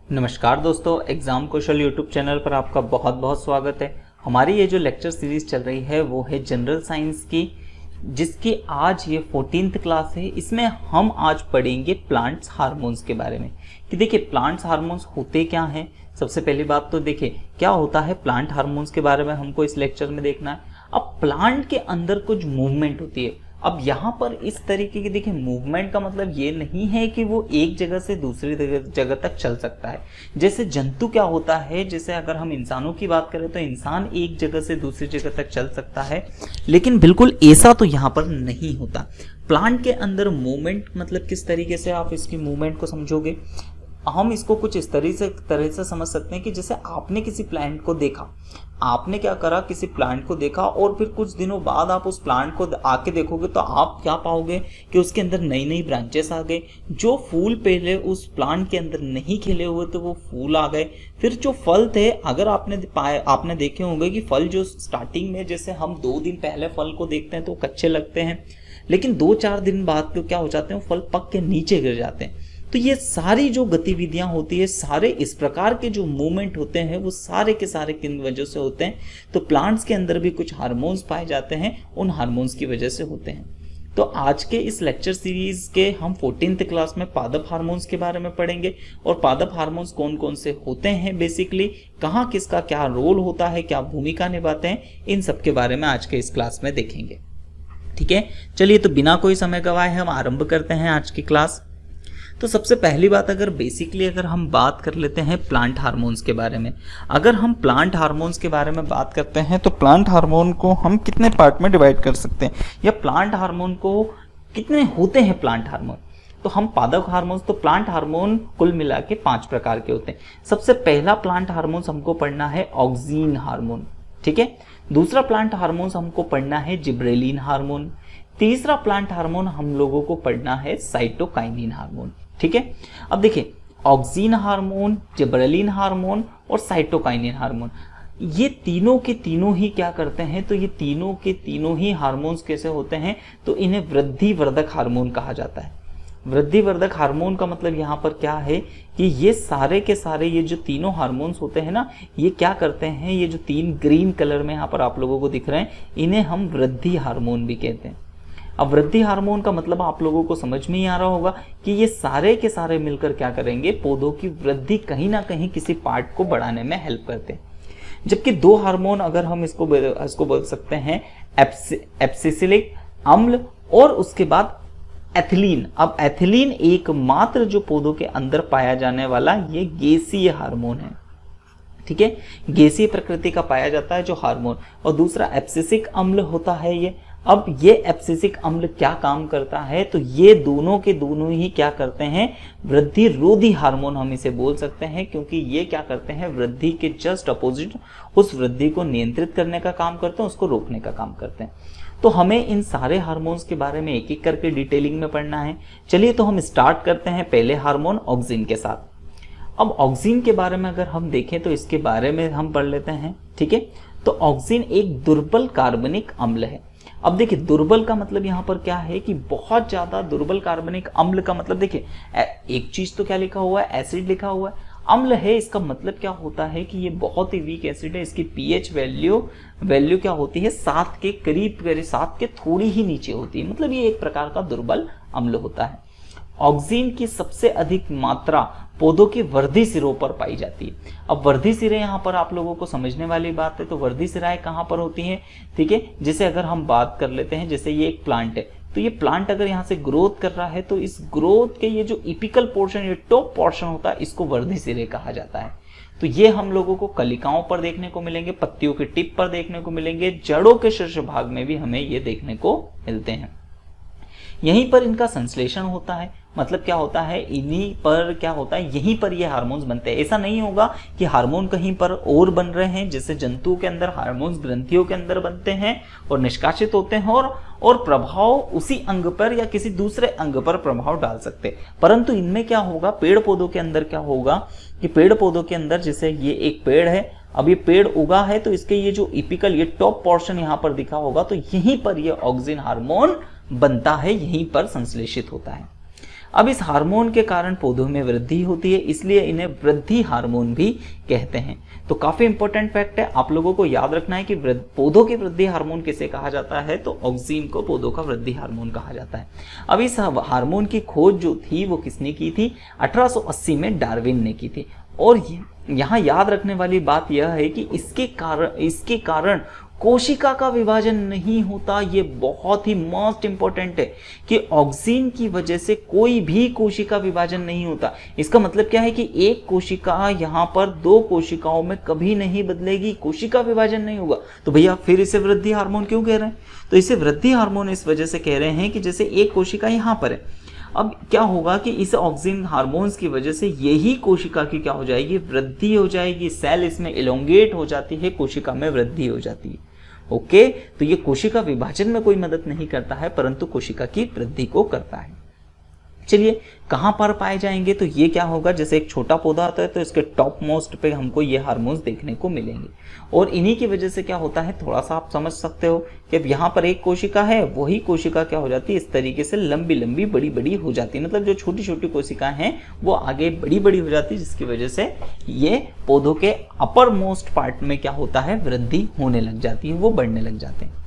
नमस्कार दोस्तों, एग्जाम कौशल YouTube channel पर आपका बहुत बहुत स्वागत है। हमारी ये जो लेक्चर सीरीज चल रही है वो है जनरल साइंस की, जिसकी आज ये 14th क्लास है। इसमें हम आज पढ़ेंगे प्लांट्स हार्मोन्स के बारे में कि देखिए प्लांट्स हार्मोन्स होते क्या हैं। सबसे पहली बात तो देखिए क्या होता है प्लांट हार्मोन्स के बारे में हमको इस लेक्चर में देखना है। अब प्लांट के अंदर कुछ मूवमेंट होती है। अब यहाँ पर इस तरीके की देखिए मूवमेंट का मतलब ये नहीं है कि वो एक जगह से दूसरी जगह तक चल सकता है। जैसे जंतु क्या होता है, जैसे अगर हम इंसानों की बात करें तो इंसान एक जगह से दूसरी जगह तक चल सकता है, लेकिन बिल्कुल ऐसा तो यहाँ पर नहीं होता। प्लांट के अंदर मूवमेंट मतलब किस तरीके से आप इसकी मूवमेंट को समझोगे, हम इसको कुछ इस तरह से समझ सकते हैं कि जैसे आपने किसी प्लांट को देखा, आपने क्या करा, किसी प्लांट को देखा और फिर कुछ दिनों बाद आप उस प्लांट को आके देखोगे तो आप क्या पाओगे कि उसके अंदर नई नई ब्रांचेस आ गए। जो फूल पहले उस प्लांट के अंदर नहीं खिले हुए थे वो फूल आ गए। फिर जो फल थे, अगर आपने देखे होंगे कि फल जो स्टार्टिंग में जैसे हम 2 दिन पहले फल को देखते हैं तो कच्चे लगते हैं, लेकिन 2-4 दिन बाद तो क्या हो जाते हैं, फल पक के नीचे गिर जाते हैं। तो ये सारी जो गतिविधियां होती है, सारे इस प्रकार के जो मूवमेंट होते हैं वो सारे के सारे किन वजह से होते हैं, तो प्लांट्स के अंदर भी कुछ हार्मोन्स पाए जाते हैं, उन हार्मोन्स की वजह से होते हैं। तो आज के इस लेक्चर सीरीज के हम 14th क्लास में पादप हार्मोन्स के बारे में पढ़ेंगे और पादप हार्मोन्स कौन कौन से होते हैं, बेसिकली कहाँ किसका क्या रोल होता है, क्या भूमिका निभाते हैं, इन सब के बारे में आज के इस क्लास में देखेंगे। ठीक है, चलिए तो बिना कोई समय गवाए हम आरंभ करते हैं आज की क्लास। तो सबसे पहली बात अगर हम बात कर लेते हैं प्लांट हार्मोन्स के बारे में। अगर हम प्लांट हार्मोन्स के बारे में बात करते हैं तो प्लांट हार्मोन को हम कितने पार्ट में डिवाइड कर सकते हैं, या प्लांट हार्मोन को कितने होते हैं प्लांट हार्मोन। तो हम पादप हार्मोन्स, तो प्लांट हार्मोन कुल मिला के 5 प्रकार के होते हैं। सबसे पहला प्लांट हार्मोन्स हमको पढ़ना है ऑक्सीन हार्मोन, ठीक है। दूसरा प्लांट हार्मोन्स हमको पढ़ना है जिब्रेलिन हार्मोन। तीसरा प्लांट हार्मोन हम लोगों को पढ़ना है साइटोकाइनिन हार्मोन, ठीक है। अब देखिए ऑक्सीन हार्मोन, जिब्रेलिन हार्मोन और साइटोकाइनिन हार्मोन, ये तीनों के तीनों ही क्या करते हैं, तो ये तीनों के तीनों ही हार्मोन्स कैसे होते हैं, तो इन्हें वृद्धिवर्धक हार्मोन कहा जाता है। वृद्धिवर्धक हार्मोन का मतलब यहाँ पर क्या है कि ये सारे के सारे ये जो तीनों हार्मोन्स होते हैं ना, ये क्या करते हैं, ये जो 3 ग्रीन कलर में यहाँ पर आप लोगों को दिख रहे हैं, इन्हें हम वृद्धि हार्मोन भी कहते हैं। अब वृद्धि हार्मोन का मतलब आप लोगों को समझ में ही आ रहा होगा कि ये सारे के सारे मिलकर क्या करेंगे, पौधों की वृद्धि कहीं ना कहीं किसी पार्ट को बढ़ाने में हेल्प करते हैं। जबकि 2 हार्मोन अगर हम इसको बोल सकते हैं एब्सिसिलिक अम्ल और उसके बाद एथिलीन। अब एथिलीन एकमात्र जो पौधों के अंदर पाया जाने वाला ये गैसीय हार्मोन है, ठीक है, गैसीय प्रकृति का पाया जाता है जो हार्मोन। और दूसरा एब्सिसिक अम्ल होता है ये। अब ये एब्सिसिक अम्ल क्या काम करता है, तो ये दोनों के दोनों ही क्या करते हैं, वृद्धि रोधी हार्मोन हम इसे बोल सकते हैं, क्योंकि ये क्या करते हैं, वृद्धि के जस्ट अपोजिट उस वृद्धि को नियंत्रित करने का काम करते हैं, उसको रोकने का काम करते हैं। तो हमें इन सारे हार्मोन्स के बारे में एक एक करके डिटेलिंग में पढ़ना है। चलिए तो हम स्टार्ट करते हैं पहले हार्मोन ऑक्सीन के साथ। अब ऑक्सीन के बारे में अगर हम देखें तो इसके बारे में हम पढ़ लेते हैं, ठीक है। तो ऑक्सीन एक दुर्बल कार्बनिक अम्ल है। अब देखिए दुर्बल का मतलब यहाँ पर क्या है कि बहुत ज्यादा दुर्बल कार्बनिक अम्ल का मतलब देखिए एक चीज तो क्या लिखा हुआ है, एसिड लिखा हुआ है, अम्ल है, इसका मतलब क्या होता है कि ये बहुत ही वीक एसिड है। इसकी पीएच वैल्यू क्या होती है, 7 के करीब, 7 के थोड़ी ही नीचे होती है, मतलब ये एक प्रकार का दुर्बल अम्ल होता है। ऑक्सीन की सबसे अधिक मात्रा पौधों की वर्धी सिरों पर पाई जाती है। अब वर्धी सिरे यहाँ पर आप लोगों को समझने वाली बात है, तो वर्धी सिराएं कहाँ पर होती हैं, ठीक है। जैसे अगर हम बात कर लेते हैं, जैसे ये एक प्लांट है, तो ये प्लांट अगर यहाँ से ग्रोथ कर रहा है तो इस ग्रोथ के ये जो इपिकल पोर्शन, ये टॉप पोर्शन होता है, इसको वर्धी सिरे कहा जाता है। तो ये हम लोगों को कलिकाओं पर देखने को मिलेंगे, पत्तियों के टिप पर देखने को मिलेंगे, जड़ों के शीर्ष भाग में भी हमें ये देखने को मिलते हैं। यहीं पर इनका संश्लेषण होता है, मतलब क्या होता है, इन्हीं पर क्या होता है, यहीं पर ये हार्मोन्स बनते हैं। ऐसा नहीं होगा कि हार्मोन कहीं पर और बन रहे हैं, जैसे जंतुओं के अंदर हार्मोन्स ग्रंथियों के अंदर बनते हैं और निष्कासित होते हैं और प्रभाव उसी अंग पर या किसी दूसरे अंग पर प्रभाव डाल सकते हैं। परंतु इनमें क्या होगा, पेड़ पौधों के अंदर क्या होगा कि पेड़ पौधों के अंदर, जैसे ये एक पेड़ है, अब ये पेड़ उगा है तो इसके ये जो इपिकल, ये टॉप पोर्शन यहाँ पर दिखा होगा, तो यहीं पर ये ऑक्सीन हार्मोन बनता है, यहीं पर संश्लेषित होता है। अब इस हार्मोन के कारण पौधों में वृद्धि होती है, इसलिए इन्हें वृद्धि हार्मोन भी कहते हैं। तो काफी इंपॉर्टेंट फैक्ट है, आप लोगों को याद रखना है कि पौधों की वृद्धि हार्मोन किसे कहा जाता है, तो ऑक्सिन को पौधों का वृद्धि हार्मोन कहा जाता है। अब इस हार्मोन की खोज जो थी वो किसने की थी, 1880 में डार्विन ने की थी। और यहाँ याद रखने वाली बात यह है कि इसके कारण कोशिका का विभाजन नहीं होता। ये बहुत ही मोस्ट इंपॉर्टेंट है कि ऑक्सिन की वजह से कोई भी कोशिका विभाजन नहीं होता। इसका मतलब क्या है कि एक कोशिका यहाँ पर दो कोशिकाओं में कभी नहीं बदलेगी, कोशिका विभाजन नहीं होगा। तो भैया फिर इसे वृद्धि हार्मोन क्यों कह रहे हैं, तो इसे वृद्धि हार्मोन इस वजह से कह रहे हैं कि जैसे एक कोशिका यहाँ पर है, अब क्या होगा कि इस ऑक्सिन हार्मोन्स की वजह से यही कोशिका की क्या हो जाएगी, वृद्धि हो जाएगी, सेल इसमें इलोंगेट हो जाती है, कोशिका में वृद्धि हो जाती है। ओके, तो ये कोशिका विभाजन में कोई मदद नहीं करता है, परंतु कोशिका की वृद्धि को करता है। चलिए कहां पर पाए जाएंगे, तो ये क्या होगा, जैसे एक छोटा पौधा आता है तो इसके टॉप मोस्ट पे हमको ये हार्मोन्स देखने को मिलेंगे, और इन्हीं की वजह से क्या होता है, थोड़ा सा आप समझ सकते हो कि अब यहाँ पर एक कोशिका है, वही कोशिका क्या हो जाती है, इस तरीके से लंबी लंबी बड़ी बड़ी हो जाती है, मतलब जो छोटी छोटी कोशिकाएं हैं वो आगे बड़ी बड़ी हो जाती है, जिसकी वजह से ये पौधों के अपर मोस्ट पार्ट में क्या होता है, वृद्धि होने लग जाती है, वो बढ़ने लग जाते हैं।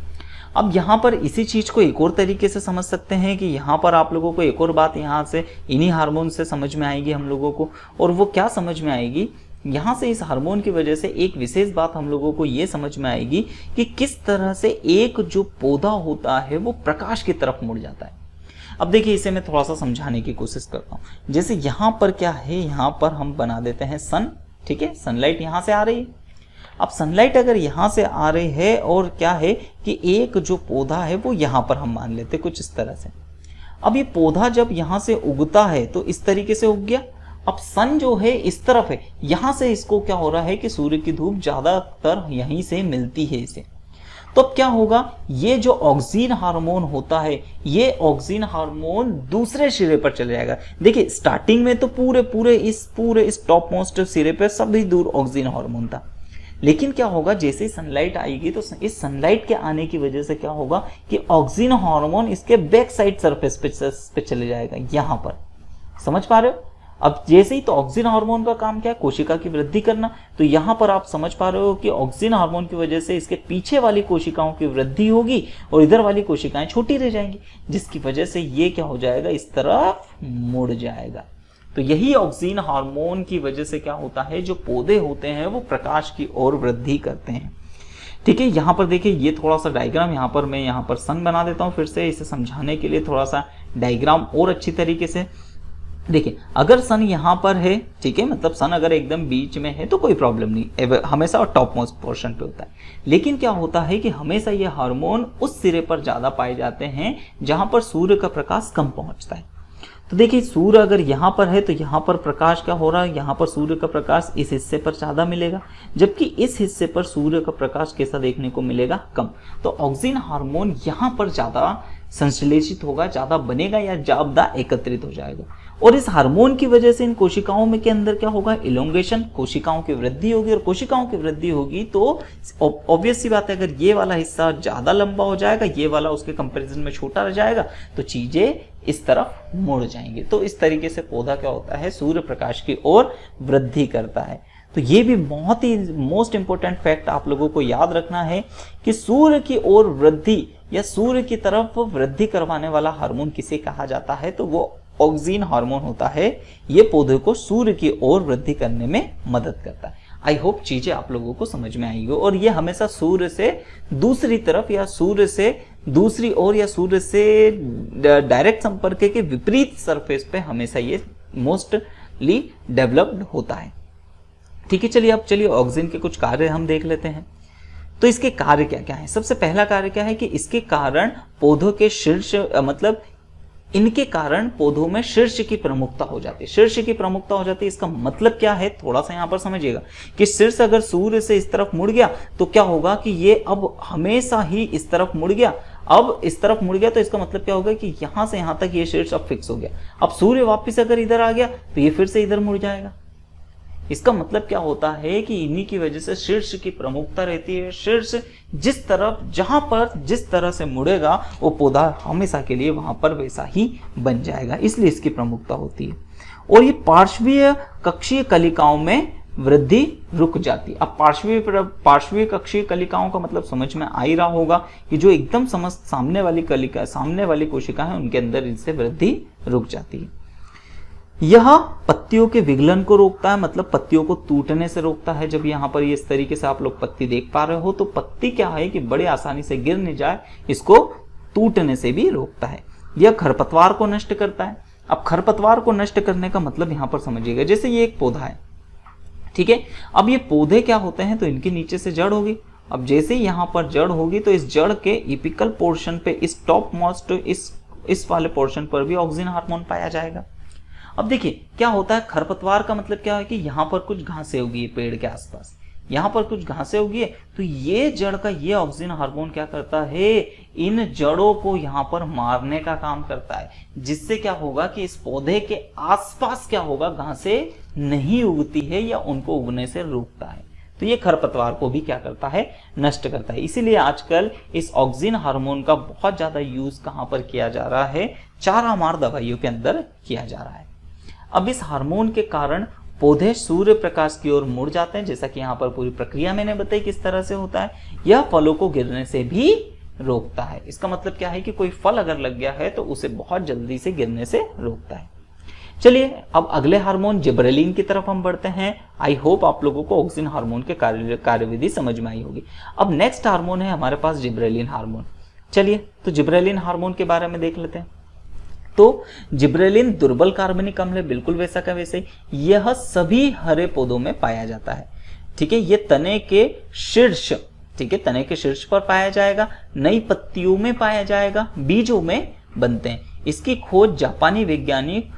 अब यहाँ पर इसी चीज को एक और तरीके से समझ सकते हैं कि यहाँ पर आप लोगों को एक और बात यहाँ से इन्हीं हार्मोन से समझ में आएगी हम लोगों को, और वो क्या समझ में आएगी, यहाँ से इस हार्मोन की वजह से एक विशेष बात हम लोगों को ये समझ में आएगी कि किस तरह से एक जो पौधा होता है वो प्रकाश की तरफ मुड़ जाता है। अब देखिए इसे मैं थोड़ा सा समझाने की कोशिश करता हूँ। जैसे यहाँ पर क्या है, यहाँ पर हम बना देते हैं सन, ठीक है, सनलाइट यहाँ से आ रही है। अब सनलाइट अगर यहाँ से आ रही है और क्या है कि एक जो पौधा है वो यहाँ पर हम मान लेते कुछ इस तरह से। अब ये पौधा जब यहाँ से उगता है तो इस तरीके से उग गया। अब सन जो है इस तरफ है, यहाँ से इसको क्या हो रहा है कि सूर्य की धूप ज्यादातर यहीं से मिलती है इसे। तो अब क्या होगा, ये जो ऑक्सिन हार्मोन होता है, ये ऑक्सिन हार्मोन दूसरे सिरे पर चले जाएगा। देखिए स्टार्टिंग में तो पूरे इस टॉप मोस्ट सिरे पर सभी दूर ऑक्सिन हार्मोन था, लेकिन क्या होगा जैसे सनलाइट आएगी तो इस सनलाइट के आने की वजह से क्या होगा कि ऑक्सिन हार्मोन इसके बैक साइड सरफेस पे चले जाएगा, यहां पर। समझ पा रहे हो? अब जैसे ही तो ऑक्सिन हार्मोन का काम क्या है, कोशिका की वृद्धि करना। तो यहां पर आप समझ पा रहे हो कि ऑक्सिन हार्मोन की वजह से इसके पीछे वाली कोशिकाओं की वृद्धि होगी और इधर वाली कोशिकाएं छोटी रह जाएंगी, जिसकी वजह से ये क्या हो जाएगा, इस तरफ मुड़ जाएगा। तो यही ऑक्सिन हार्मोन की वजह से क्या होता है, जो पौधे होते हैं वो प्रकाश की ओर वृद्धि करते हैं। ठीक है, यहाँ पर देखिए ये थोड़ा सा डायग्राम, यहाँ पर मैं यहाँ पर सन बना देता हूँ फिर से इसे समझाने के लिए, थोड़ा सा डायग्राम और अच्छी तरीके से देखिए। अगर सन यहाँ पर है, ठीक है, मतलब सन अगर एकदम बीच में है तो कोई प्रॉब्लम नहीं, हमेशा टॉप मोस्ट पोर्शन पे होता है। लेकिन क्या होता है कि हमेशा ये हार्मोन उस सिरे पर ज्यादा पाए जाते हैं जहां पर सूर्य का प्रकाश कम पहुंचता है। तो देखिए सूर्य अगर यहाँ पर है तो यहाँ पर प्रकाश क्या हो रहा है, यहाँ पर सूर्य का प्रकाश इस हिस्से पर ज्यादा मिलेगा, जबकि इस हिस्से पर सूर्य का प्रकाश कैसा देखने को मिलेगा, कम। तो ऑक्सिन हार्मोन यहाँ पर ज्यादा संश्लेषित होगा, ज्यादा बनेगा या ज्यादा एकत्रित हो जाएगा। और इस हार्मोन की वजह से इन कोशिकाओं में के अंदर क्या होगा, इलोंगेशन, कोशिकाओं की वृद्धि होगी। और कोशिकाओं की वृद्धि होगी तो ऑब्वियस सी बात है, अगर ये वाला हिस्सा ज्यादा लंबा हो जाएगा, ये वाला उसके कंपैरिजन में छोटा रह जाएगा, तो चीजें इस तरफ मुड़ जाएंगे। तो इस तरीके से पौधा क्या होता है, सूर्य प्रकाश की ओर वृद्धि करता है। तो ये भी बहुत ही मोस्ट इंपोर्टेंट फैक्ट आप लोगों को याद रखना है कि सूर्य की ओर वृद्धि या सूर्य की तरफ वृद्धि करवाने वाला हार्मोन किसे कहा जाता है, तो वो ऑक्सिन हार्मोन होता है। ये पौधे को सूर्य की ओर वृद्धि करने में मदद करता है। आई होप चीजें आप लोगों को समझ में आएगी। और ये हमेशा सूर्य से दूसरी तरफ या सूर्य से दूसरी ओर या सूर्य से डायरेक्ट संपर्क के विपरीत सरफेस पे हमेशा ये मोस्टली डेवलप्ड होता है। ठीक है, चलिए अब चलिए ऑक्सिन के कुछ कार्य हम देख लेते हैं। तो इसके कार्य क्या क्या है। सबसे पहला कार्य क्या है कि इसके कारण पौधों के शीर्ष, मतलब इनके कारण पौधों में शीर्ष की प्रमुखता हो जाती है। शीर्ष की प्रमुखता हो जाती है, इसका मतलब क्या है, थोड़ा सा यहां पर समझिएगा कि शीर्ष अगर सूर्य से इस तरफ मुड़ गया तो क्या होगा कि ये अब हमेशा ही इस तरफ मुड़ गया। अब इस तरफ मुड़ गया तो इसका मतलब क्या होगा कि यहां से यहां तक ये शीर्ष अब फिक्स हो गया। अब सूर्य वापस अगर इधर आ गया तो ये फिर से इधर मुड़ जाएगा। इसका मतलब क्या होता है कि इन्हीं की वजह से शीर्ष की प्रमुखता रहती है। शीर्ष जिस तरफ जहां पर जिस तरह से मुड़ेगा वो पौधा हमेशा के लिए वहां पर वैसा ही बन जाएगा, इसलिए इसकी प्रमुखता होती है। और ये पार्श्वीय कक्षीय कलिकाओं में वृद्धि रुक जाती है। अब पार्श्वीय कक्षीय कलिकाओं का मतलब समझ में आ ही रहा होगा कि जो एकदम सामने वाली कोशिका है उनके अंदर इनसे वृद्धि रुक जाती है। यह पत्तियों के विगलन को रोकता है, मतलब पत्तियों को टूटने से रोकता है। जब यहाँ पर इस तरीके से आप लोग पत्ती देख पा रहे हो तो पत्ती क्या है कि बड़े आसानी से गिर नहीं जाए, इसको टूटने से भी रोकता है। यह खरपतवार को नष्ट करता है। अब खरपतवार को नष्ट करने का मतलब यहाँ पर समझिएगा, जैसे ये एक पौधा है, ठीक है। अब ये पौधे क्या होते हैं, तो इनके नीचे से जड़ होगी। अब जैसे यहाँ पर जड़ होगी तो इस जड़ के एपिकल पोर्शन पे, इस टॉप मोस्ट इस वाले पोर्शन पर भी ऑक्सिन हार्मोन पाया जाएगा। अब देखिए क्या होता है, खरपतवार का मतलब क्या है कि यहाँ पर कुछ घासें उगी है पेड़ के आसपास, यहाँ पर कुछ घासें उगी है, तो ये जड़ का ये ऑक्सिन हार्मोन क्या करता है, इन जड़ों को यहाँ पर मारने का काम करता है, जिससे क्या होगा कि इस पौधे के आसपास क्या होगा, घासें नहीं उगती है या उनको उगने से रोकता है। तो ये खरपतवार को भी क्या करता है, नष्ट करता है। इसीलिए आजकल इस ऑक्सिन हार्मोन का बहुत ज्यादा यूज कहाँ पर किया जा रहा है, चारामार दवाइयों के अंदर किया जा रहा है। अब इस हार्मोन के कारण पौधे सूर्य प्रकाश की ओर मुड़ जाते हैं, जैसा कि यहाँ पर पूरी प्रक्रिया मैंने बताई किस तरह से होता है। यह फलों को गिरने से भी रोकता है। इसका मतलब क्या है कि कोई फल अगर लग गया है तो उसे बहुत जल्दी से गिरने से रोकता है। चलिए अब अगले हार्मोन जिब्रेलिन की तरफ हम बढ़ते हैं। आई होप आप लोगों को ऑक्सिन हार्मोन के कार्यविधि समझ में आई होगी। अब नेक्स्ट हार्मोन है हमारे पास जिब्रेलिन हार्मोन। चलिए तो जिब्रेलिन हार्मोन के बारे में देख लेते हैं। तो जिब्रेलिन दुर्बल कार्बनिक अम्ल है, बिल्कुल वैसा का वैसे ही। यह सभी हरे पौधों में पाया जाता है, ठीक है। ये तने के शीर्ष, ठीक है, तने के शीर्ष पर पाया जाएगा, नई पत्तियों में पाया जाएगा, बीजों में बनते हैं। इसकी खोज जापानी वैज्ञानिक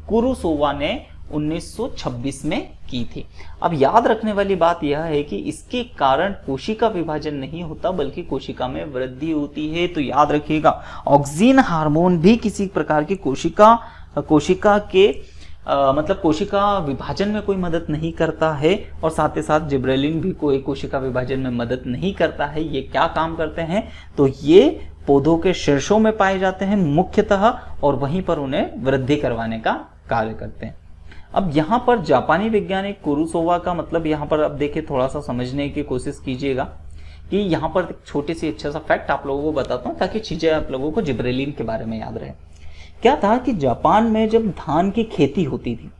कुरोसावा ने 1926 में की थी। अब याद रखने वाली बात यह है कि इसके कारण कोशिका विभाजन नहीं होता बल्कि कोशिका में वृद्धि होती है। तो याद रखिएगा ऑक्सिन हार्मोन भी किसी प्रकार की कोशिका के मतलब कोशिका विभाजन में कोई मदद नहीं करता है, और साथ ही साथ जिब्रेलिन भी कोई कोशिका विभाजन में मदद नहीं करता है। ये क्या काम करते हैं, तो ये पौधों के शीर्षों में पाए जाते हैं मुख्यतः, और वहीं पर उन्हें वृद्धि करवाने का कार्य करते हैं। अब यहाँ पर जापानी वैज्ञानिक कुरोसावा का मतलब यहाँ पर अब देखिए थोड़ा सा समझने की कोशिश कीजिएगा कि यहाँ पर छोटी सी अच्छा सा फैक्ट आप लोगों को बताता हूँ ताकि चीजें आप लोगों को जिब्रेलिन के बारे में याद रहे। क्या था कि जापान में जब धान की खेती होती थी,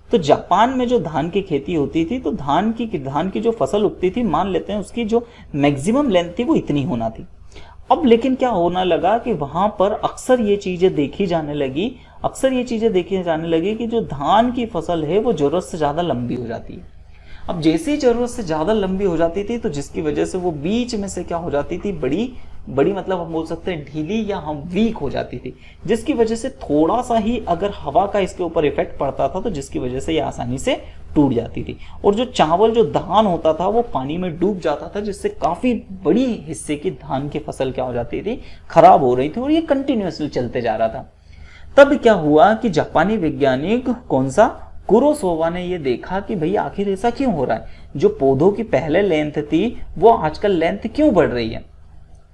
तो जापान में जो धान की खेती होती थी तो धान की जो फसल उगती थी, मान लेते हैं उसकी जो मैक्सिमम लेंथ थी वो इतनी होना थी। अब लेकिन क्या होने लगा कि वहां पर अक्सर ये चीजें देखी जाने लगी कि जो धान की फसल है वो जरूरत से ज्यादा लंबी हो जाती है। अब जैसे ही जरूरत से ज्यादा लंबी हो जाती थी तो जिसकी वजह से वो बीच में से क्या हो जाती थी, बड़ी मतलब हम बोल सकते हैं ढीली या हम वीक हो जाती थी, जिसकी वजह से थोड़ा सा ही अगर हवा का इसके ऊपर इफेक्ट पड़ता था तो जिसकी वजह से ये आसानी से टूट जाती थी। और जो धान होता था वो पानी में डूब जाता था, जिससे काफी बड़ी हिस्से की धान की फसल क्या हो जाती थी, खराब हो रही थी, और ये कंटिन्यूअसली चलते जा रहा था। तब क्या हुआ कि जापानी वैज्ञानिक कुरोसावा ने ये देखा कि भाई आखिर ऐसा क्यों हो रहा है, जो पौधों की पहले लेंथ थी वो आजकल लेंथ क्यों बढ़ रही है।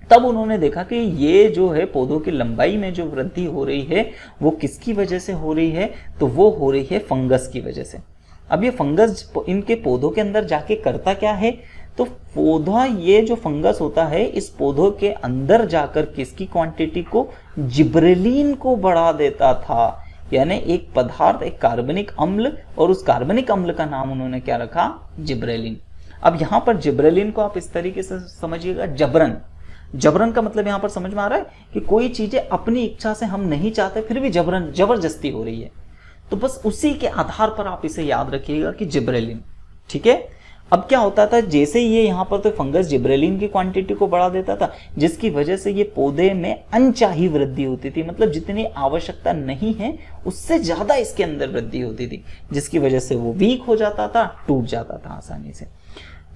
तब उन्होंने देखा कि ये जो है पौधों की लंबाई में जो वृद्धि हो रही है वो किसकी वजह से हो रही है, तो वो हो रही है फंगस की वजह से। अब ये फंगस इनके पौधों के अंदर जाके करता क्या है, तो पौधा ये जो फंगस होता है इस पौधों के अंदर जाकर किसकी क्वांटिटी को, जिब्रेलिन को बढ़ा देता था। यानी एक पदार्थ, एक कार्बनिक अम्ल, और उस कार्बनिक अम्ल का नाम उन्होंने क्या रखा, जिब्रेलिन। अब यहाँ पर जिब्रेलिन को आप इस तरीके से समझिएगा, जबरन का मतलब यहाँ पर समझ में आ रहा है कि कोई चीजें अपनी इच्छा से हम नहीं चाहते फिर भी जबरदस्ती हो रही है, तो बस उसी के आधार पर आप इसे याद रखिएगा कि जिब्रेलिन, ठीक है। अब क्या होता था, जैसे ये यहाँ पर तो फंगस जिब्रेलिन की क्वांटिटी को बढ़ा देता था, जिसकी वजह से ये पौधे में अनचाही वृद्धि होती थी, मतलब जितनी आवश्यकता नहीं है उससे ज्यादा इसके अंदर वृद्धि होती थी, जिसकी वजह से वो वीक हो जाता था, टूट जाता था आसानी से,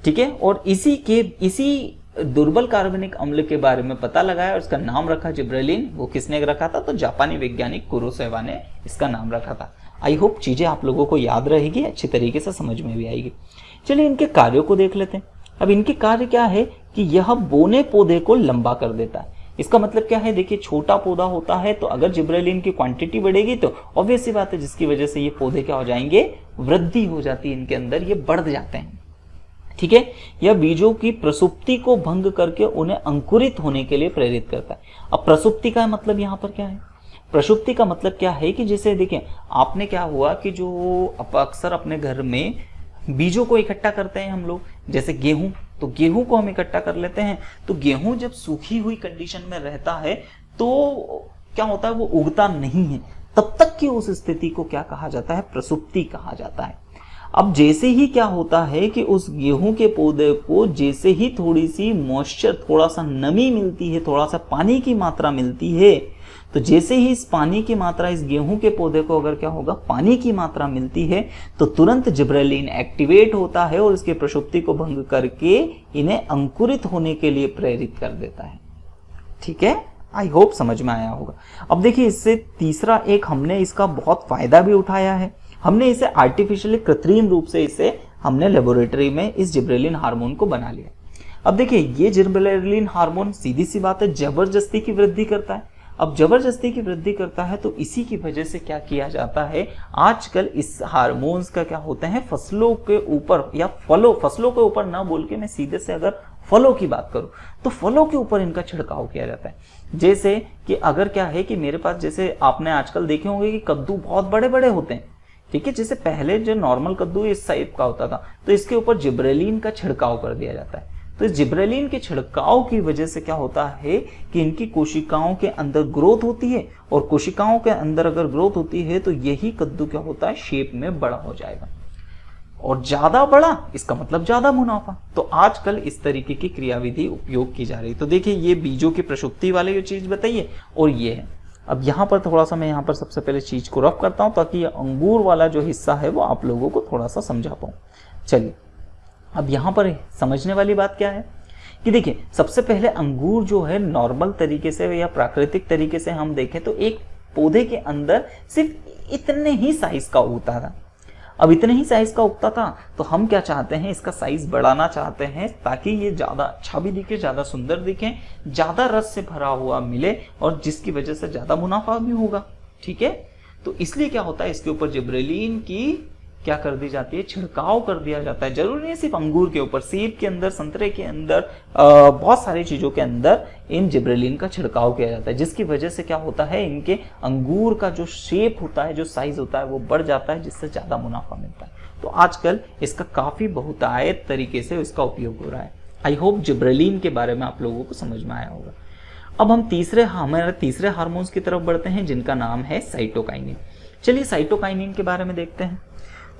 ठीक है। और इसी दुर्बल कार्बनिक अम्ल के बारे में पता लगाया और उसका नाम रखा जिब्रेलिन। वो किसने रखा था, तो जापानी वैज्ञानिक कुरोसावा ने इसका नाम रखा था। आई होप चीजें आप लोगों को याद रहेगी, अच्छी तरीके से समझ में भी आएगी। चलिए इनके कार्यों को देख लेते हैं। अब इनके कार्य क्या है कि यह बोने पौधे को लंबा कर देता है। इसका मतलब क्या है, देखिए छोटा पौधा होता है तो अगर जिब्रेलिन की क्वांटिटी बढ़ेगी तो ऑब्वियस सी बात है, जिसकी वजह से ये पौधे क्या हो जाएंगे, वृद्धि हो जाती है इनके अंदर, ये बढ़ जाते हैं। ठीक है, यह बीजों की प्रसुप्ति को भंग करके उन्हें अंकुरित होने के लिए प्रेरित करता है। अब प्रसुप्ति का मतलब यहाँ पर क्या है, प्रसुप्ति का मतलब क्या है कि जैसे देखिए आपने क्या हुआ कि जो अक्सर अपने घर में बीजों को इकट्ठा करते हैं हम लोग, जैसे गेहूं, तो गेहूं को हम इकट्ठा कर लेते हैं, तो गेहूं जब सूखी हुई कंडीशन में रहता है तो क्या होता है, वो उगता नहीं है, तब तक की उस स्थिति को क्या कहा जाता है, प्रसुप्ति कहा जाता है। अब जैसे ही क्या होता है कि उस गेहूं के पौधे को जैसे ही थोड़ी सी मॉइस्चर, थोड़ा सा नमी मिलती है, थोड़ा सा पानी की मात्रा मिलती है, तो जैसे ही इस पानी की मात्रा, इस गेहूं के पौधे को अगर क्या होगा, पानी की मात्रा मिलती है, तो तुरंत जिब्रेलिन एक्टिवेट होता है और इसके प्रसुप्ति को भंग करके इन्हें अंकुरित होने के लिए प्रेरित कर देता है। ठीक है, आई होप समझ में आया होगा। अब देखिए इससे तीसरा एक हमने इसका बहुत फायदा भी उठाया है, हमने इसे आर्टिफिशियली, कृत्रिम रूप से इसे हमने लेबोरेटरी में इस जिब्रेलिन हार्मोन को बना लिया। अब देखिए ये जिब्रेलिन हार्मोन सीधी सी बात है जबरदस्ती की वृद्धि करता है। अब जबरदस्ती की वृद्धि करता है तो इसी की वजह से क्या किया जाता है, आजकल इस हार्मोन्स का क्या होता है, फसलों के ऊपर या फसलों के ऊपर ना बोल के मैं सीधे से अगर फलों की बात करूं तो फलों के ऊपर इनका छिड़काव किया जाता है। जैसे कि अगर क्या है कि मेरे पास, जैसे आपने आजकल देखे होंगे कि कद्दू बहुत बड़े बड़े होते हैं, ठीक है, जैसे पहले जो नॉर्मल कद्दू इस टाइप का होता था, तो इसके ऊपर जिब्रेलिन का छिड़काव कर दिया जाता है। तो इस जिब्रेलिन के छिड़काव की वजह से क्या होता है कि इनकी कोशिकाओं के अंदर ग्रोथ होती है, और कोशिकाओं के अंदर अगर ग्रोथ होती है तो यही कद्दू क्या होता है, शेप में बड़ा हो जाएगा, और ज्यादा बड़ा इसका मतलब ज्यादा मुनाफा। तो आजकल इस तरीके की क्रियाविधि उपयोग की जा रही है। तो देखिए ये बीजों की प्रसुप्ति वाले जो चीज बताइए, और ये है। अब यहाँ पर थोड़ा सा मैं यहाँ पर सबसे पहले चीज को रफ करता हूँ ताकि ये अंगूर वाला जो हिस्सा है वो आप लोगों को थोड़ा सा समझा पाऊँ। चलिए अब यहाँ पर समझने वाली बात क्या है कि देखिए सबसे पहले अंगूर जो है नॉर्मल तरीके से या प्राकृतिक तरीके से हम देखें तो एक पौधे के अंदर सिर्फ इतने ही साइज का उगता था। अब इतने ही साइज का उगता था तो हम क्या चाहते हैं, इसका साइज बढ़ाना चाहते हैं ताकि ये ज्यादा अच्छा भी दिखे, ज्यादा सुंदर दिखे, ज्यादा रस से भरा हुआ मिले, और जिसकी वजह से ज्यादा मुनाफा भी होगा। ठीक है, तो इसलिए क्या होता है, इसके ऊपर जिब्रेलिन की क्या कर दी जाती है, छिड़काव कर दिया जाता है। जरूरी नहीं सिर्फ अंगूर के ऊपर, सेब के अंदर, संतरे के अंदर, बहुत सारी चीजों के अंदर इन जिब्रेलिन का छिड़काव किया जाता है, जिसकी वजह से क्या होता है, इनके अंगूर का जो शेप होता है, जो साइज होता है वो बढ़ जाता है, जिससे ज्यादा मुनाफा मिलता है। तो आजकल इसका काफी बहुतायत तरीके से इसका उपयोग हो रहा है। आई होप जिब्रेलिन के बारे में आप लोगों को समझ में आया होगा। अब हम हमारे तीसरे हार्मोन्स की तरफ बढ़ते हैं जिनका नाम है साइटोकाइनिन। चलिए साइटोकाइनिन के बारे में देखते हैं।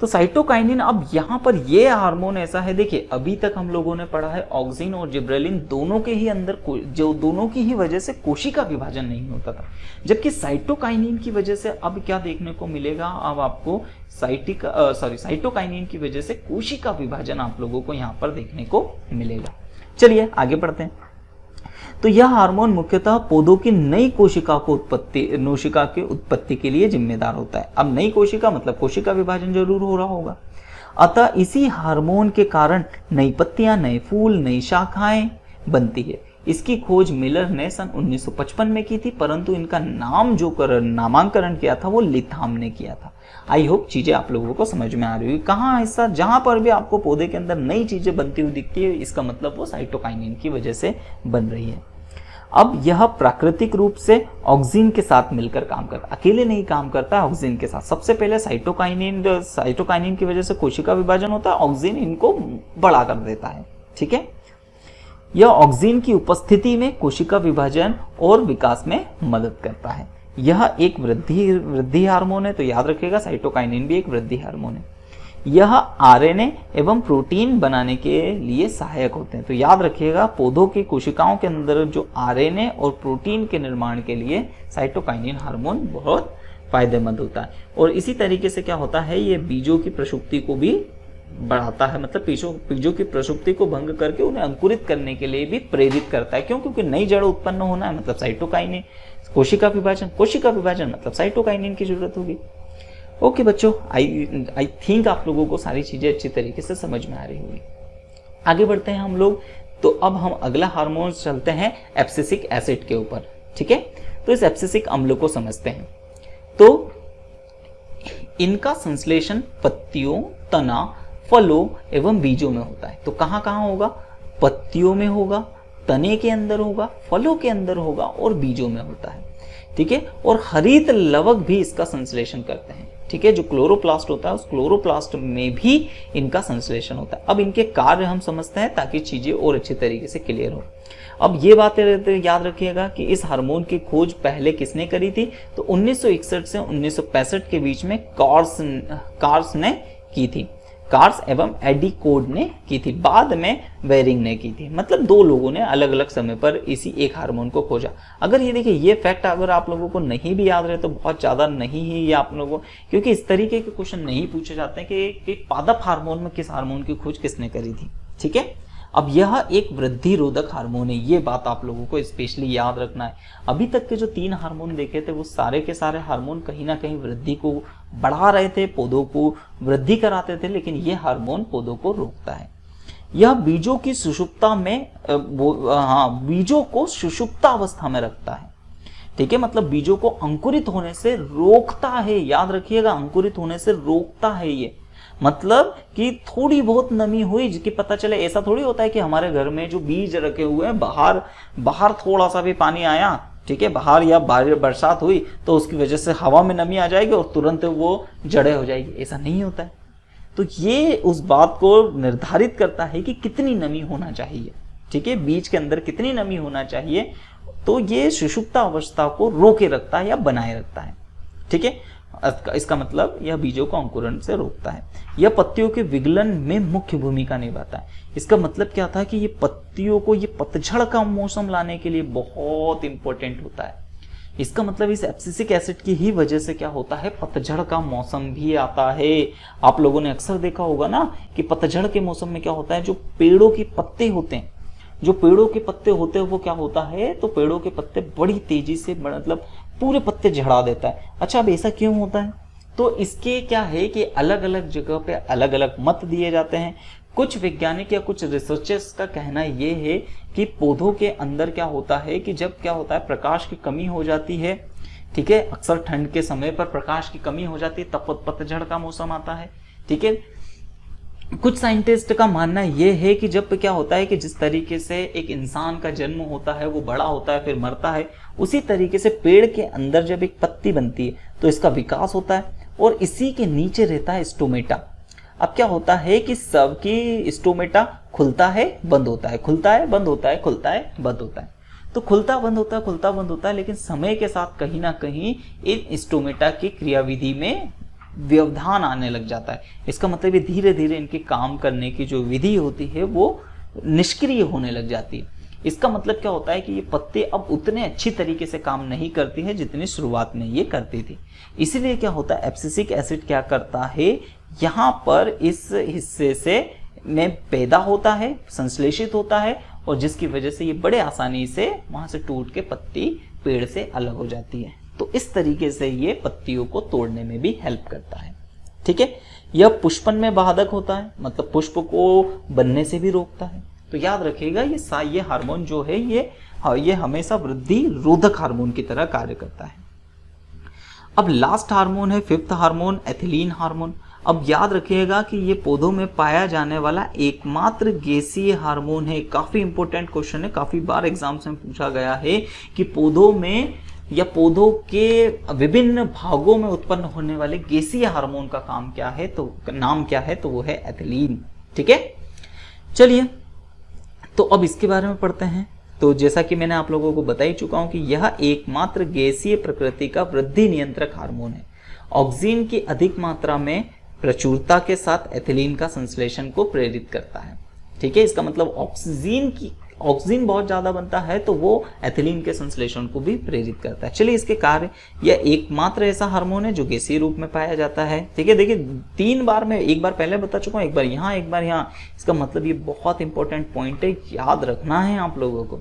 तो साइटोकाइनिन, अब यहाँ पर ये हार्मोन ऐसा है, देखिए अभी तक हम लोगों ने पढ़ा है ऑक्सिन और जिब्रेलिन दोनों के ही अंदर जो दोनों की ही वजह से कोशिका विभाजन नहीं होता था, जबकि साइटोकाइनिन की वजह से अब क्या देखने को मिलेगा, अब आपको साइटोकाइनिन की वजह से कोशिका विभाजन आप लोगों को यहाँ पर देखने को मिलेगा। चलिए आगे बढ़ते हैं। तो यह हार्मोन मुख्यतः पौधों की नई कोशिका के उत्पत्ति के लिए जिम्मेदार होता है। अब नई कोशिका मतलब कोशिका विभाजन जरूर हो रहा होगा, अतः इसी हार्मोन के कारण नई पत्तियां, नए फूल, नई शाखाएं बनती है। इसकी खोज मिलर ने सन 1955 में की थी, परंतु इनका नामांकरण किया था वो लिथाम ने किया था। आई होप चीजें आप लोगों को समझ में आ रही हुई। कहाँ हिस्सा, जहां पर भी आपको पौधे के अंदर नई चीजें बनती हुई दिखती है, इसका मतलब वो साइटोकाइनिन की वजह से बन रही है। अब यह प्राकृतिक रूप से ऑक्सिन के साथ मिलकर काम करता है, अकेले नहीं काम करता है, ऑक्सिन के साथ। सबसे पहले साइटोकाइनिन की वजह से कोशिका विभाजन होता है, ऑक्सिन इनको बड़ा कर देता है। ठीक है, यह ऑक्सिन की उपस्थिति में कोशिका विभाजन और विकास में मदद करता है। यह एक वृद्धि हार्मोन है, तो याद रखिएगा साइटोकाइनिन भी एक वृद्धि हार्मोन है। यह आरएनए एवं प्रोटीन बनाने के लिए सहायक होते हैं। तो याद रखिएगा पौधों की कोशिकाओं के अंदर जो आरएनए और प्रोटीन के निर्माण के लिए साइटोकाइनिन हार्मोन बहुत फायदेमंद होता है। और इसी तरीके से क्या होता है, ये बीजों की प्रसुप्ति को भी बढ़ाता है, मतलब बीजों की प्रसुप्ति को भंग करके उन्हें अंकुरित करने के लिए भी प्रेरित करता है। क्यों? क्योंकि नई जड़ उत्पन्न होना है, मतलब साइटोकाइनिन। कोशिका विभाजन मतलब साइटोकाइनिन की जरूरत होगी। ओके बच्चों, आई थिंक आप लोगों को सारी चीजें अच्छी तरीके से समझ में आ रही होगी। आगे बढ़ते हैं हम लोग। तो अब हम अगला हार्मोन चलते हैं एब्सिसिक एसिड के ऊपर, ठीक है। तो इस एब्सिसिक अम्ल को समझते हैं। तो इनका संश्लेषण पत्तियों, तना, फलों एवं बीजों में होता है। तो कहां कहां होगा? पत्तियों में होगा, तने के अंदर होगा, फलों के अंदर होगा और बीजों में होता है, ठीक है। और हरित लवक भी इसका संश्लेषण करते हैं, ठीक है। जो क्लोरोप्लास्ट होता है उस क्लोरोप्लास्ट में भी इनका संश्लेषण होता है। अब इनके कार्य हम समझते हैं ताकि चीजें और अच्छी तरीके से क्लियर हो। अब ये बातें याद रखिएगा कि इस हार्मोन की खोज पहले किसने करी थी? तो 1961 से 1965 के बीच में कार्स ने की थी। कार्स एवं एडी कोड ने की थी, बाद में वेरिंग ने की थी। मतलब दो लोगों ने अलग अलग समय पर इसी एक हार्मोन को खोजा। अगर ये देखिए, ये फैक्ट अगर आप लोगों को नहीं भी याद रहे तो बहुत ज्यादा नहीं ही ये आप लोगों को, क्योंकि इस तरीके के क्वेश्चन नहीं पूछे जाते हैं कि पादप हार्मोन में किस हार्मोन की खोज किसने करी थी, ठीक है। अब यह एक वृद्धि रोधक हार्मोन है, ये बात आप लोगों को स्पेशली याद रखना है। अभी तक के जो 3 हार्मोन देखे थे वो सारे के सारे हार्मोन कहीं ना कहीं वृद्धि को बढ़ा रहे थे, पौधों को वृद्धि कराते थे, लेकिन ये हार्मोन पौधों को रोकता है। यह बीजों की सुषुप्ता में बीजों को सुषुप्ता अवस्था में रखता है, ठीक है। मतलब बीजों को अंकुरित होने से रोकता है, याद रखिएगा, अंकुरित होने से रोकता है ये। मतलब कि थोड़ी बहुत नमी हुई जिसकी पता चले, ऐसा थोड़ी होता है कि हमारे घर में जो बीज रखे हुए हैं बाहर थोड़ा सा भी पानी आया, ठीक है, बाहर या बरसात हुई तो उसकी वजह से हवा में नमी आ जाएगी और तुरंत वो जड़ें हो जाएगी, ऐसा नहीं होता है। तो ये उस बात को निर्धारित करता है कि कितनी नमी होना चाहिए, ठीक है, बीज के अंदर कितनी नमी होना चाहिए। तो ये सुषुप्ता अवस्था को रोके रखता है या बनाए रखता है, ठीक है। इसका मतलब यह बीजों को अंकुरण से रोकता है। यह पत्तियों के विगलन में मुख्य भूमिका निभाता है। इसका मतलब क्या था कि ये पत्तियों को ये पतझड़ का मौसम लाने के लिए बहुत इंपॉर्टेंट होता है। इसका मतलब इस एब्सिसिक एसिड की ही वजह से क्या होता है, पतझड़ का मौसम भी आता है। आप लोगों ने अक्सर देखा होगा ना कि पतझड़ के मौसम में क्या होता है, जो पेड़ों के पत्ते होते हैं, जो पेड़ों के पत्ते होते हैं वो क्या होता है, तो पेड़ों के पत्ते बड़ी तेजी से, मतलब पूरे पत्ते झड़ा देता है। अच्छा, अब ऐसा क्यों होता है? तो इसके क्या है कि अलग अलग जगह पे अलग अलग मत दिए जाते हैं। कुछ वैज्ञानिक या कुछ रिसर्चर्स का कहना ये है कि पौधों के अंदर क्या होता है कि जब क्या होता है, प्रकाश की कमी हो जाती है, ठीक है, अक्सर ठंड के समय पर प्रकाश की कमी हो जाती है, तब पतझड़ का मौसम आता है, ठीक है। कुछ साइंटिस्ट का मानना यह है कि जब क्या होता है कि जिस तरीके से एक इंसान का जन्म होता है, वो बड़ा होता है फिर मरता है, उसी तरीके से पेड़ के अंदर जब एक पत्ती बनती है तो इसका विकास होता है और इसी के नीचे रहता है स्टोमेटा। अब क्या होता है कि सबकी स्टोमेटा खुलता है बंद होता है, खुलता है बंद होता है, खुलता है बंद होता है। तो खुलता बंद होता है, खुलता बंद होता है, लेकिन समय के साथ कहीं ना कहीं इन स्टोमेटा की क्रियाविधि में व्यवधान आने लग जाता है। इसका मतलब ये धीरे धीरे इनके काम करने की जो विधि होती है वो निष्क्रिय होने लग जाती है। इसका मतलब क्या होता है कि ये पत्ते अब उतने अच्छी तरीके से काम नहीं करती है जितनी शुरुआत में ये करती थी। इसीलिए क्या होता है, एब्सिसिक एसिड क्या करता है, यहाँ पर इस हिस्से से में पैदा होता है, संश्लेषित होता है, और जिसकी वजह से ये बड़े आसानी से वहां से टूट के पत्ती पेड़ से अलग हो जाती है। तो इस तरीके से ये पत्तियों को तोड़ने में भी हेल्प करता है, ठीक है। यह पुष्पन में बाधक होता है, मतलब पुष्प को बनने से भी रोकता है। तो याद रखिएगा ये हार्मोन जो है ये हमेशा वृद्धि रोधक हार्मोन की तरह कार्य करता है। अब लास्ट हार्मोन है 5th हार्मोन, एथिलीन हार्मोन। अब याद रखिएगा कि ये पौधों में पाया जाने वाला एकमात्र गैसीय हार्मोन है। काफी इंपॉर्टेंट क्वेश्चन है, काफी बार एग्जाम्स में पूछा गया है कि पौधों में या पौधों के विभिन्न भागों में उत्पन्न होने वाले गैसीय हार्मोन का नाम क्या है, तो वो है एथिलीन, ठीक है। चलिए, तो अब इसके बारे में पढ़ते हैं। तो जैसा कि मैंने आप लोगों को बता ही चुका हूं कि यह एकमात्र गैसीय प्रकृति का वृद्धि नियंत्रक हार्मोन है। ऑक्सीजन की अधिक मात्रा में प्रचुरता के साथ एथिलीन का संश्लेषण को प्रेरित करता है, ठीक है। इसका मतलब ऑक्सीजन बहुत ज्यादा बनता है तो वो एथिलीन के संश्लेषण को भी प्रेरित करता है। चलिए, इसके कार्य, यह एकमात्र ऐसा हार्मोन है जो गैसीय रूप में पाया जाता है, ठीक है। देखिए 3 बार मैं एक बार पहले बता चुका हूं, एक बार यहाँ एक बार यहाँ। इसका मतलब ये बहुत इंपॉर्टेंट पॉइंट है, याद रखना है आप लोगों को।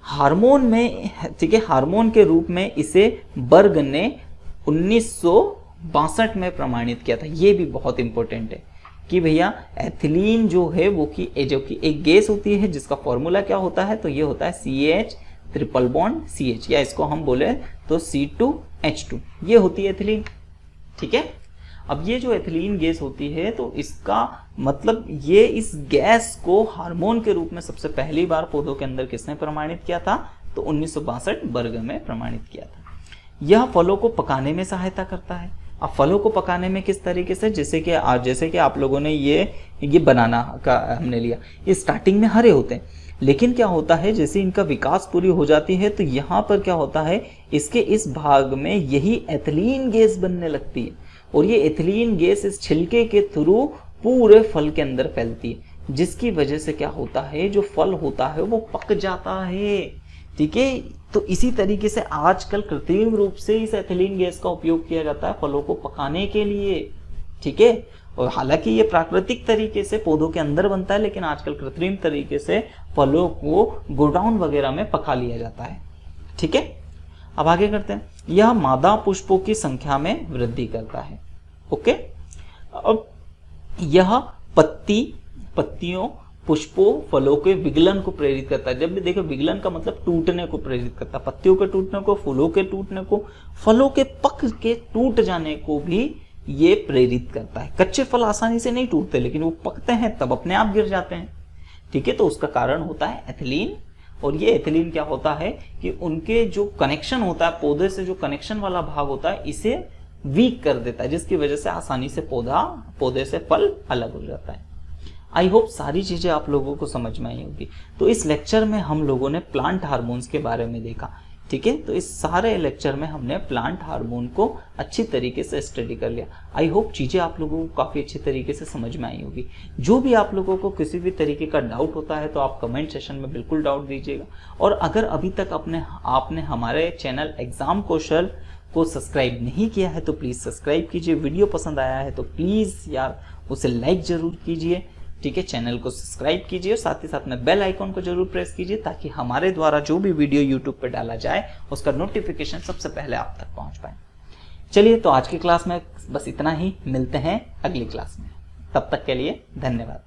हार्मोन में, ठीक है, हार्मोन के रूप में इसे बर्ग ने 1962 में प्रमाणित किया था। ये भी बहुत इंपॉर्टेंट है कि भैया एथिलीन जो है वो जो कि एक गैस होती है जिसका फॉर्मूला क्या होता है, तो ये होता है CH ट्रिपल बॉन्ड CH, या इसको हम बोले तो C2H2, ये होती है एथिलीन। ठीक है, अब ये जो एथिलीन गैस होती है तो इसका मतलब ये इस गैस को हार्मोन के रूप में सबसे पहली बार पौधों के अंदर किसने प्रमाणित किया था, तो 1962 बर्ग में प्रमाणित किया था। यह फलों को पकाने में सहायता करता है। अब फलों को पकाने में किस तरीके से, जैसे कि आप लोगों ने ये बनाना का हमने लिया, ये स्टार्टिंग में हरे होते हैं, लेकिन क्या होता है जैसे इनका विकास पूरी हो जाती है तो यहाँ पर क्या होता है, इसके इस भाग में यही एथिलीन गैस बनने लगती है और ये एथिलीन गैस इस छिलके के थ्रू पूरे फल के अंदर फैलती है, जिसकी वजह से क्या होता है, जो फल होता है वो पक जाता है। ठीक है, तो इसी तरीके से आजकल कृत्रिम रूप से इस एथिलीन गैस का उपयोग किया जाता है फलों को पकाने के लिए। ठीक है, और हालांकि ये प्राकृतिक तरीके से पौधों के अंदर बनता है, लेकिन आजकल कृत्रिम तरीके से फलों को गोडाउन वगैरह में पका लिया जाता है। ठीक है, अब आगे करते हैं। यह मादा पुष्पों की संख्या में वृद्धि करता है। ओके, अब यह पत्तियों, पुष्पों, फलों के विगलन को प्रेरित करता है। जब भी देखो विगलन का मतलब टूटने को प्रेरित करता है, पत्तियों के टूटने को, फूलों के टूटने को, फलों के पक के टूट जाने को भी ये प्रेरित करता है। कच्चे फल आसानी से नहीं टूटते, लेकिन वो पकते हैं तब अपने आप गिर जाते हैं। ठीक है, तो उसका कारण होता है एथिलीन। और ये एथिलीन क्या होता है कि उनके जो कनेक्शन होता है, पौधे से जो कनेक्शन वाला भाग होता है, इसे वीक कर देता है, जिसकी वजह से आसानी से पौधे से फल अलग हो जाता है। आई होप सारी चीजें आप लोगों को समझ में आई होगी। तो इस लेक्चर में हम लोगों ने प्लांट हार्मोन्स के बारे में देखा। ठीक है, तो इस सारे लेक्चर में हमने प्लांट हार्मोन को अच्छी तरीके से स्टडी कर लिया। आई होप चीजें आप लोगों को काफी अच्छी तरीके से समझ में आई होगी। जो भी आप लोगों को किसी भी तरीके का डाउट होता है तो आप कमेंट सेशन में बिल्कुल डाउट दीजिएगा। और अगर अभी तक आपने हमारे चैनल एग्जाम कौशल को सब्सक्राइब नहीं किया है तो प्लीज सब्सक्राइब कीजिए। वीडियो पसंद आया है तो प्लीज यार उसे लाइक जरूर कीजिए। ठीक है, चैनल को सब्सक्राइब कीजिए और साथ ही साथ में बेल आइकॉन को जरूर प्रेस कीजिए, ताकि हमारे द्वारा जो भी वीडियो यूट्यूब पे डाला जाए उसका नोटिफिकेशन सबसे पहले आप तक पहुंच पाए। चलिए, तो आज की क्लास में बस इतना ही। मिलते हैं अगली क्लास में, तब तक के लिए धन्यवाद।